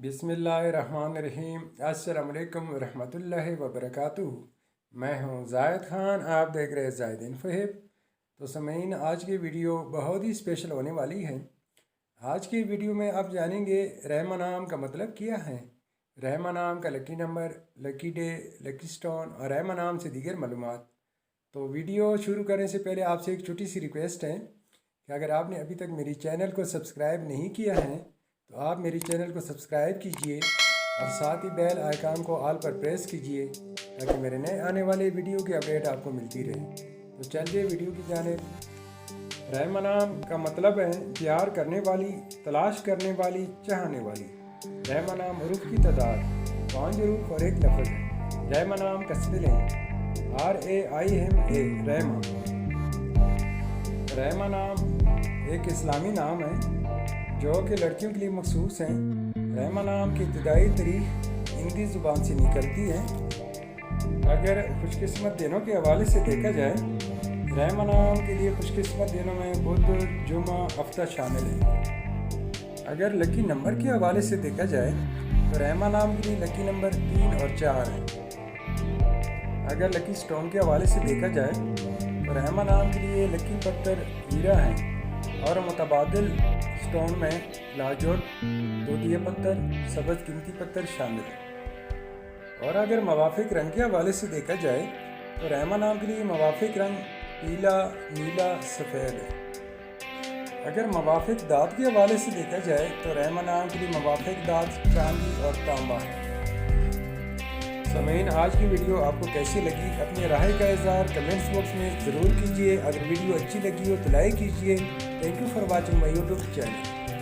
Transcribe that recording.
बिस्मिल्लाहिर्रहमानिर्रहीम। अस्सलामुअलैकुम रहमतुल्लाहि व बरकातुहू। मैं हूँ जाहिद खान, आप देख रहे हैं zahidinfohub। तो सामीन, आज की वीडियो बहुत ही स्पेशल होने वाली है। आज की वीडियो में आप जानेंगे रैमा नाम का मतलब क्या है, रैमा नाम का lucky number, lucky day, lucky stone और रैमा नाम से दीगर मालूमात। तो वीडियो शुरू करने से पहले आपसे एक छोटी सी रिक्वेस्ट है कि अगर आपने अभी तक मेरी चैनल को सब्सक्राइब नहीं किया है तो आप मेरी चैनल को सब्सक्राइब कीजिए और साथ ही बेल आइकन को ऑल पर प्रेस कीजिए ताकि मेरे नए आने वाले वीडियो की अपडेट आपको मिलती रहे। तो चलिए वीडियो की जानिब। रैमा नाम का मतलब है प्यार करने वाली, तलाश करने वाली, चाहने वाली। रैमा नाम हरूफ की तादाद 5 हरूफ और एक लफ्ज़ है। रैमा नाम का स्पेलिंग RAIMA रैमा। रैमा नाम एक इस्लामी नाम है जो कि लड़कियों के लिए मखसूस हैं। रैमा नाम की इब्तिदाई तारीख हिंदी ज़ुबान से निकलती है। अगर खुशकिस्मत दिनों के हवाले से देखा जाए, रैमा नाम के लिए खुशकिस्मत दिनों में बुध, जुमा, हफ्ता शामिल है। अगर लकी नंबर के हवाले से देखा जाए तो रैमा नाम के लिए लकी नंबर 3 और 4 है। अगर लकी स्टोन के हवाले से देखा जाए तो रैमा नाम के लिए लकी पत्थर हीरा है और मुतबादिल स्टोन में लाजोर, दूधिया पत्थर, सब्ज़ कीमती पत्थर शामिल है। और अगर मवाफिक रंग के हवाले से देखा जाए तो रैमा नाम के लिए मवाफिक रंग पीला, नीला, सफ़ेद है। अगर मवाफिक दाँत के हवाले से देखा जाए तो रैमा नाम के लिए मवाफिक दाँत चांदी और तांबा है। सामीन, आज की वीडियो आपको कैसी लगी अपनी राय का इज़हार कमेंट्स बॉक्स में ज़रूर कीजिए। अगर वीडियो अच्छी लगी हो तो लाइक कीजिए। Thank you for watching my YouTube channel.